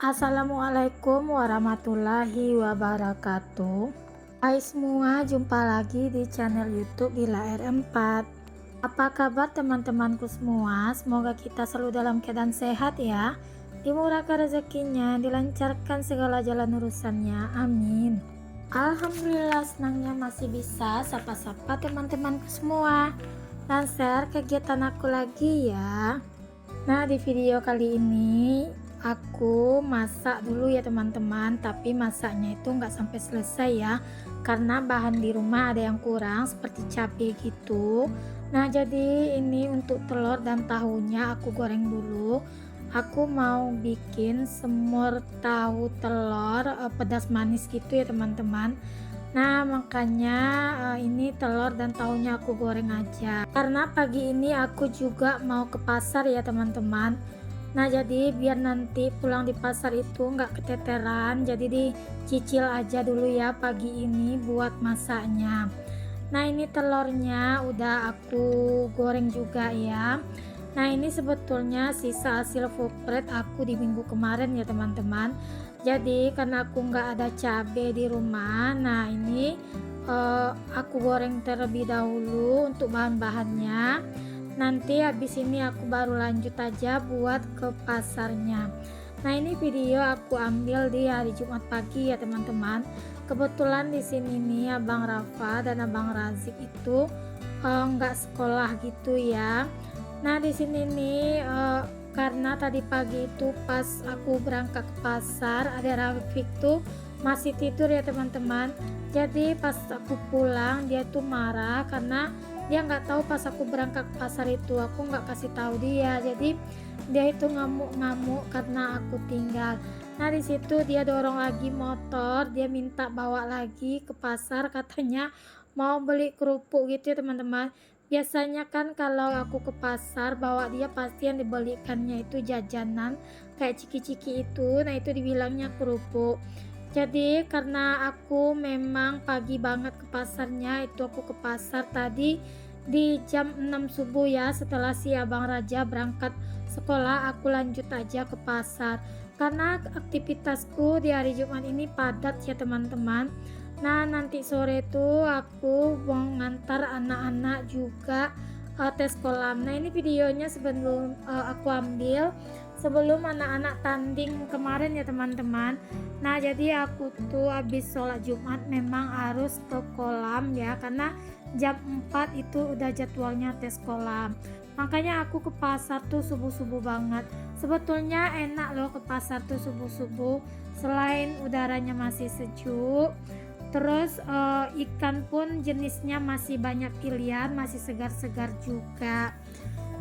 Assalamualaikum warahmatullahi wabarakatuh. Hai semua, jumpa lagi di channel YouTube Lila R4. Apa kabar teman-temanku semua? Semoga kita selalu dalam keadaan sehat ya. Dimurahkan rezekinya, dilancarkan segala jalan urusannya. Amin. Alhamdulillah, senangnya masih bisa sapa-sapa teman-temanku semua dan share kegiatan aku lagi ya. Nah, di video kali ini aku masak dulu ya teman-teman, tapi masaknya itu nggak sampai selesai ya, karena bahan di rumah ada yang kurang seperti cabai gitu. Nah, jadi ini untuk telur dan tahunya aku goreng dulu. Aku mau bikin semur tahu telur pedas manis gitu ya teman-teman. Nah, makanya ini telur dan tahunya aku goreng aja. Karena pagi ini aku juga mau ke pasar ya teman-teman. Nah, jadi biar nanti pulang di pasar itu nggak keteteran, jadi dicicil aja dulu ya pagi ini buat masaknya. Nah, ini telurnya udah aku goreng juga ya. Nah, ini sebetulnya sisa hasil favorit aku di minggu kemarin ya teman-teman. Jadi karena aku nggak ada cabai di rumah, nah ini aku goreng terlebih dahulu untuk bahan-bahannya. Nanti habis ini aku baru lanjut aja buat ke pasarnya. Nah, ini video aku ambil di hari Jumat pagi ya teman-teman. Kebetulan di sini nih Abang Rafa dan Abang Razik itu nggak sekolah gitu ya. Nah, di sini nih karena tadi pagi itu pas aku berangkat ke pasar, ada Rafiq tuh masih tidur ya teman-teman. Jadi pas aku pulang dia tuh marah karena dia nggak tahu pas aku berangkat ke pasar itu aku nggak kasih tahu dia. Jadi dia itu ngamuk-ngamuk karena aku tinggal. Nah, di situ dia dorong lagi motor, dia minta bawa lagi ke pasar, katanya mau beli kerupuk gitu ya teman-teman. Biasanya kan kalau aku ke pasar bawa dia pasti yang dibelikannya itu jajanan kayak ciki-ciki itu, nah itu dibilangnya kerupuk. Jadi karena aku memang pagi banget ke pasarnya, itu aku ke pasar tadi di jam 6 subuh ya, setelah si Abang Raja berangkat sekolah aku lanjut aja ke pasar. Karena aktivitasku di hari Jumat ini padat ya teman-teman. Nah, nanti sore tuh aku mau ngantar anak-anak juga tes kolam. Nah, ini videonya sebelum aku ambil sebelum anak-anak tanding kemarin ya teman-teman. Nah, jadi aku tuh habis sholat Jumat memang harus ke kolam ya, karena jam 4 itu udah jadwalnya tes kolam. Makanya aku ke pasar tuh subuh-subuh banget. Sebetulnya enak loh ke pasar tuh subuh-subuh, selain udaranya masih sejuk, terus ikan pun jenisnya masih banyak pilihan, masih segar-segar juga.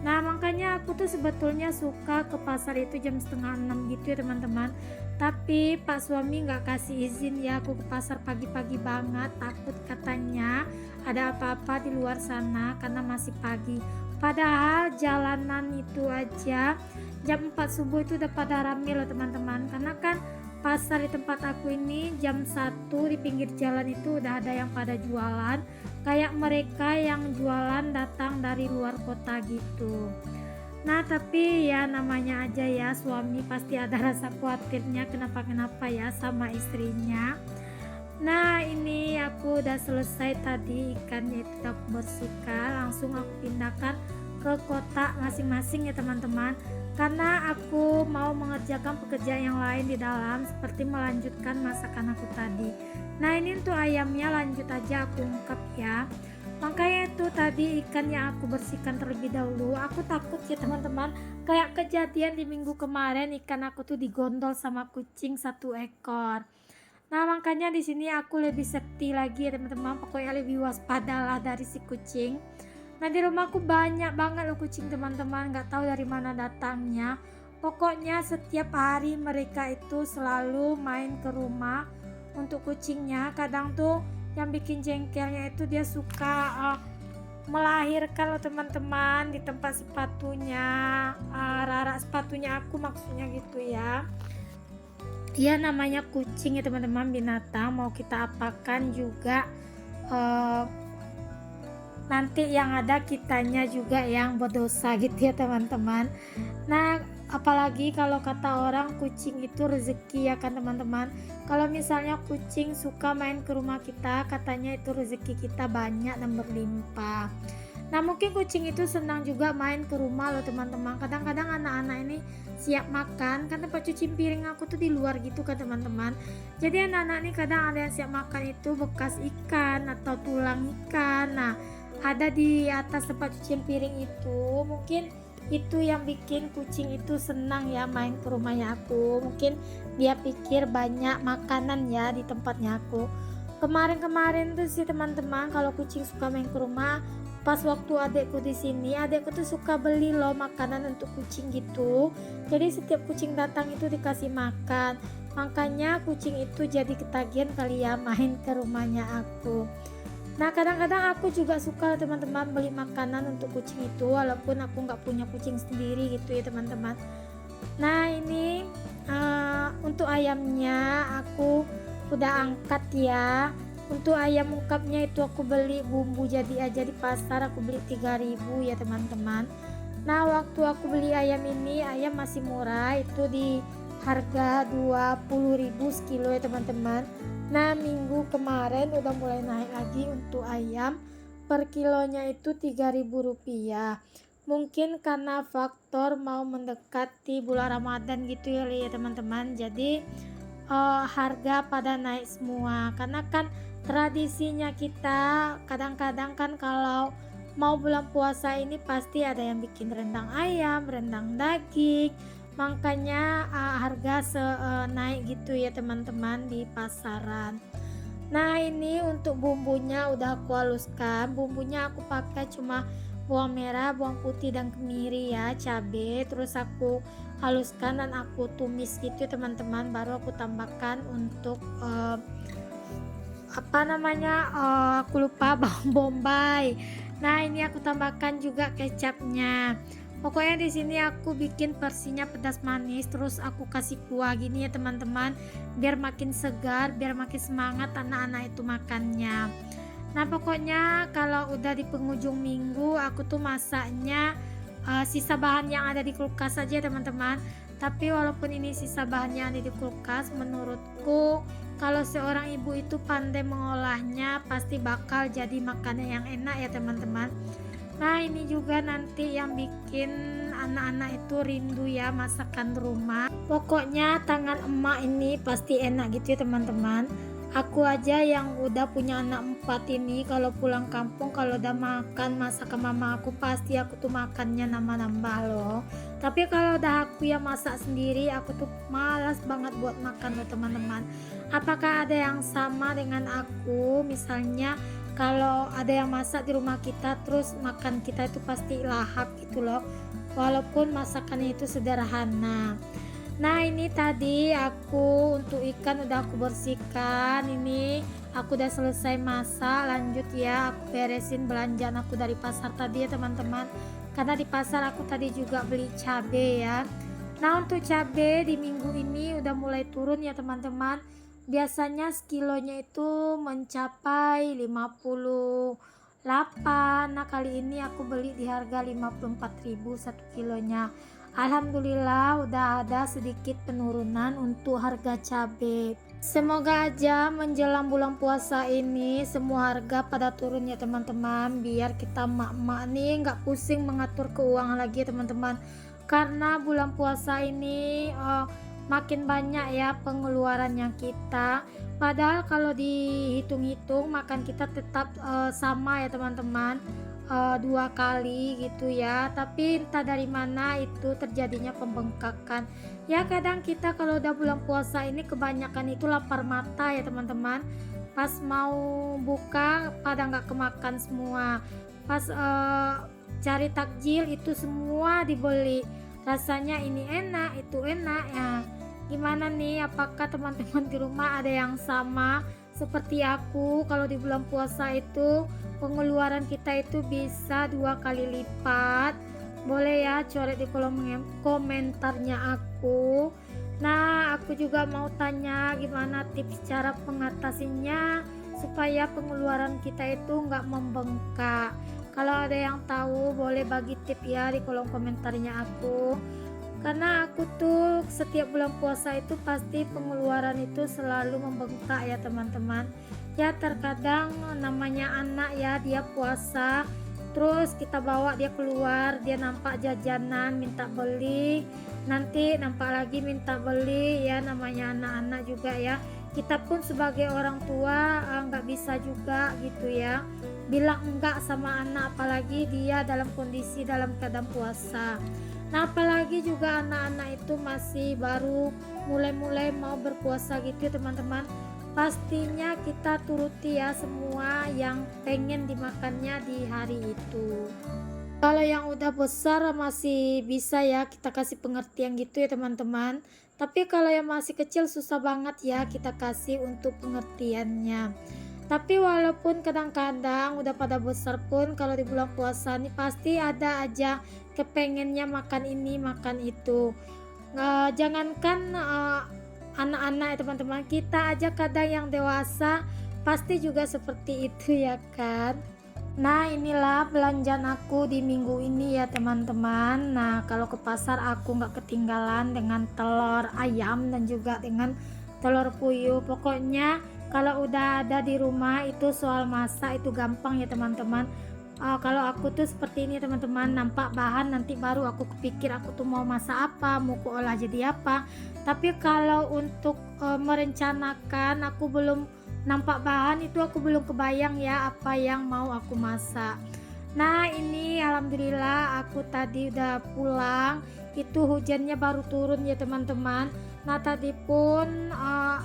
Nah, makanya aku tuh sebetulnya suka ke pasar itu jam setengah 6 gitu ya teman-teman. Tapi Pak suami nggak kasih izin ya aku ke pasar pagi-pagi banget, takut katanya ada apa-apa di luar sana karena masih pagi. Padahal jalanan itu aja jam 4 subuh itu udah pada rame loh teman-teman. Karena kan pasar di tempat aku ini jam 1 di pinggir jalan itu udah ada yang pada jualan, kayak mereka yang jualan datang dari luar kota gitu. Nah, tapi ya namanya aja ya, suami pasti ada rasa khawatirnya kenapa-kenapa ya sama istrinya. Nah, ini aku udah selesai tadi ikannya itu aku bersihkan, langsung aku pindahkan ke kotak masing-masing ya teman-teman, karena aku mau mengerjakan pekerjaan yang lain di dalam seperti melanjutkan masakan aku tadi. Nah, ini untuk ayamnya lanjut aja aku ungkap ya. Makanya itu tadi ikan yang aku bersihkan terlebih dahulu. Aku takut ya teman-teman, kayak kejadian di minggu kemarin ikan aku tuh digondol sama kucing 1 ekor. Nah, makanya di sini aku lebih safety lagi ya teman-teman. Pokoknya lebih waspadalah dari si kucing. Nah, di rumahku banyak banget loh kucing teman-teman, nggak tahu dari mana datangnya. Pokoknya setiap hari mereka itu selalu main ke rumah untuk kucingnya. Kadang tuh yang bikin jengkelnya itu dia suka melahirkan loh teman-teman di tempat sepatunya, rarak sepatunya aku maksudnya gitu ya. Ya namanya kucing ya teman-teman, binatang mau kita apakan juga nanti yang ada kitanya juga yang berdosa gitu ya teman-teman. Nah, apalagi kalau kata orang kucing itu rezeki ya kan teman-teman. Kalau misalnya kucing suka main ke rumah kita, katanya itu rezeki kita banyak dan berlimpah. Nah, mungkin kucing itu senang juga main ke rumah loh teman-teman. Kadang-kadang anak-anak ini siap makan kan, tempat cuci piring aku tuh di luar gitu kan teman-teman. Jadi anak-anak ini kadang ada yang siap makan itu bekas ikan atau tulang ikan. Nah, ada di atas tempat cuci piring itu. Mungkin itu yang bikin kucing itu senang ya main ke rumahnya aku. Mungkin dia pikir banyak makanan ya di tempatnya aku. Kemarin-kemarin tuh sih teman-teman, kalau kucing suka main ke rumah, pas waktu adekku di sini, adekku tuh suka beli loh makanan untuk kucing gitu. Jadi setiap kucing datang itu dikasih makan. Makanya kucing itu jadi ketagihan kali ya main ke rumahnya aku. Nah, kadang-kadang aku juga suka teman-teman beli makanan untuk kucing itu, walaupun aku nggak punya kucing sendiri gitu ya teman-teman. Nah, ini untuk ayamnya aku udah angkat ya. Untuk ayam ungkapnya itu aku beli bumbu jadi aja di pasar, aku beli 3.000 ya teman-teman. Nah, waktu aku beli ayam ini, ayam masih murah, itu di harga 20.000 sekilo ya teman-teman. Nah, minggu kemarin udah mulai naik lagi untuk ayam, per kilonya itu 3.000 rupiah. Mungkin karena faktor mau mendekati bulan Ramadan gitu ya teman-teman, jadi harga pada naik semua. Karena kan tradisinya kita kadang-kadang kan kalau mau bulan puasa ini pasti ada yang bikin rendang ayam, rendang daging. Makanya harga naik gitu ya teman-teman di pasaran. Nah, ini untuk bumbunya udah aku haluskan. Bumbunya aku pakai cuma bawang merah, bawang putih dan kemiri ya, cabai. Terus aku haluskan dan aku tumis gitu teman-teman. Baru aku tambahkan untuk aku lupa bawang bombay. Nah, ini aku tambahkan juga kecapnya. Pokoknya di sini aku bikin versinya pedas manis, terus aku kasih kuah gini ya teman-teman, biar makin segar, biar makin semangat anak-anak itu makannya. Nah, pokoknya kalau udah di penghujung minggu aku tuh masaknya sisa bahan yang ada di kulkas saja teman-teman. Tapi walaupun ini sisa bahan yang ada di kulkas, menurutku kalau seorang ibu itu pandai mengolahnya pasti bakal jadi makanan yang enak ya teman-teman. Nah, ini juga nanti yang bikin anak-anak itu rindu ya masakan rumah. Pokoknya tangan emak ini pasti enak gitu ya teman-teman. Aku aja yang udah punya anak 4 ini, kalau pulang kampung kalau udah makan masakan mama aku pasti aku tuh makannya nambah-nambah loh. Tapi kalau udah aku yang masak sendiri, aku tuh malas banget buat makan loh teman-teman. Apakah ada yang sama dengan aku? Misalnya kalau ada yang masak di rumah kita, terus makan kita itu pasti lahap gitu loh, walaupun masakannya itu sederhana. Nah, ini tadi aku untuk ikan udah aku bersihkan. Ini aku udah selesai masak. Lanjut ya, aku beresin belanjaan aku dari pasar tadi ya teman-teman, karena di pasar aku tadi juga beli cabai ya. Nah, untuk cabai di minggu ini udah mulai turun ya teman-teman. Biasanya sekilonya itu mencapai 58. Nah, kali ini aku beli di harga 54.000 1 kilonya. Alhamdulillah udah ada sedikit penurunan untuk harga cabai. Semoga aja menjelang bulan puasa ini semua harga pada turun ya teman-teman, biar kita mak-mak nih nggak pusing mengatur keuangan lagi ya teman-teman. Karena bulan puasa ini makin banyak ya pengeluarannya kita. Padahal kalau dihitung-hitung makan kita tetap sama ya teman-teman, 2 kali gitu ya. Tapi entah dari mana itu terjadinya pembengkakan. Ya kadang kita kalau udah bulan puasa ini kebanyakan itu lapar mata ya teman-teman. Pas mau buka pada nggak kemakan semua. Pas cari takjil itu semua dibeli. Rasanya ini enak, itu enak ya. Gimana nih, apakah teman-teman di rumah ada yang sama seperti aku? Kalau di bulan puasa itu pengeluaran kita itu bisa 2 kali lipat. Boleh ya coret di kolom komentarnya aku. Nah, aku juga mau tanya gimana tips cara mengatasinya supaya pengeluaran kita itu nggak membengkak. Kalau ada yang tahu boleh bagi tip ya di kolom komentarnya aku. Karena aku tuh setiap bulan puasa itu pasti pengeluaran itu selalu membengkak ya teman-teman. Ya terkadang namanya anak ya, dia puasa terus kita bawa dia keluar, dia nampak jajanan minta beli, nanti nampak lagi minta beli, ya namanya anak-anak juga ya. Kita pun sebagai orang tua nggak bisa juga gitu ya bilang enggak sama anak, apalagi dia dalam kondisi dalam keadaan puasa. Nah apalagi juga anak-anak itu masih baru mulai-mulai mau berpuasa gitu ya teman-teman. Pastinya kita turuti ya semua yang pengen dimakannya di hari itu. Kalau yang udah besar masih bisa ya kita kasih pengertian gitu ya teman-teman. Tapi kalau yang masih kecil susah banget ya kita kasih untuk pengertiannya. Tapi walaupun kadang-kadang udah pada besar pun kalau di bulan puasa nih pasti ada aja kepengennya makan ini makan itu. Jangankan anak-anak ya teman-teman, kita aja kadang yang dewasa pasti juga seperti itu ya kan. Nah inilah belanjaan aku di minggu ini ya teman-teman. Nah kalau ke pasar aku nggak ketinggalan dengan telur ayam dan juga dengan telur puyuh. Pokoknya kalau udah ada di rumah itu soal masak itu gampang ya teman-teman. Kalau aku tuh seperti ini teman-teman, nampak bahan nanti baru aku kepikir aku tuh mau masak apa, mau olah jadi apa. Tapi kalau untuk merencanakan aku belum nampak bahan itu, aku belum kebayang ya apa yang mau aku masak. Nah ini alhamdulillah aku tadi udah pulang, itu hujannya baru turun ya teman-teman. Nah tadi pun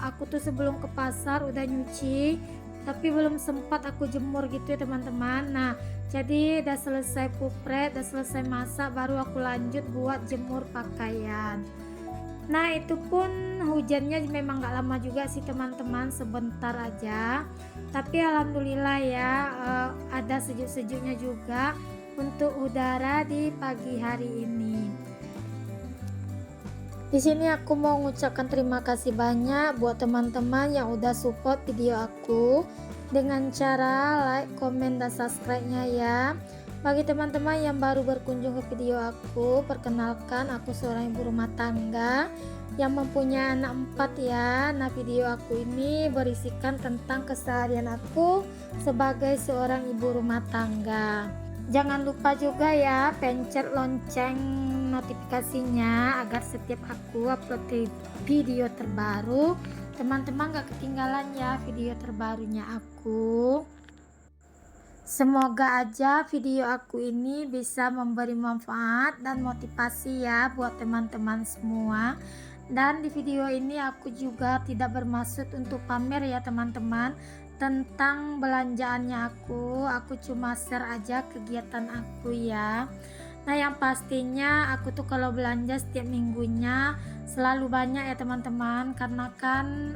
aku tuh sebelum ke pasar udah nyuci, tapi belum sempat aku jemur gitu ya teman-teman. Nah jadi udah selesai pupret, udah selesai masak, baru aku lanjut buat jemur pakaian. Nah itu pun hujannya memang gak lama juga sih teman-teman, sebentar aja. Tapi alhamdulillah ya ada sejuk-sejuknya juga untuk udara di pagi hari ini. Di sini aku mau mengucapkan terima kasih banyak buat teman-teman yang udah support video aku dengan cara like, komen, dan subscribe-nya ya. Bagi teman-teman yang baru berkunjung ke video aku, perkenalkan aku seorang ibu rumah tangga yang mempunyai anak 4 ya. Nah video aku ini berisikan tentang keseharian aku sebagai seorang ibu rumah tangga. Jangan lupa juga ya pencet lonceng notifikasinya agar setiap aku upload video terbaru teman-teman gak ketinggalan ya video terbarunya aku. Semoga aja video aku ini bisa memberi manfaat dan motivasi ya buat teman-teman semua. Dan di video ini aku juga tidak bermaksud untuk pamer ya teman-teman tentang belanjaannya aku cuma share aja kegiatan aku ya. Nah yang pastinya aku tuh kalau belanja setiap minggunya selalu banyak ya teman-teman, karena kan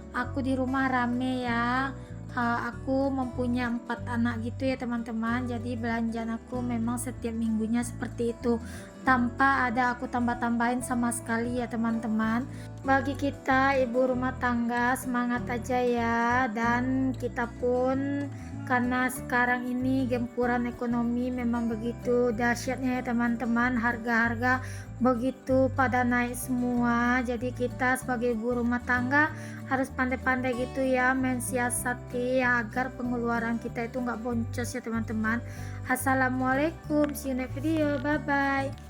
aku di rumah rame ya. Aku mempunyai 4 anak gitu ya teman-teman, jadi belanjaan aku memang setiap minggunya seperti itu tanpa ada aku tambah-tambahin sama sekali ya teman-teman. Bagi kita ibu rumah tangga semangat aja ya, dan kita pun karena sekarang ini gempuran ekonomi memang begitu dahsyatnya ya teman-teman, harga-harga begitu pada naik semua. Jadi kita sebagai ibu rumah tangga harus pandai-pandai gitu ya mensiasati ya, agar pengeluaran kita itu nggak boncos ya teman-teman. Assalamualaikum, see you next video, bye bye.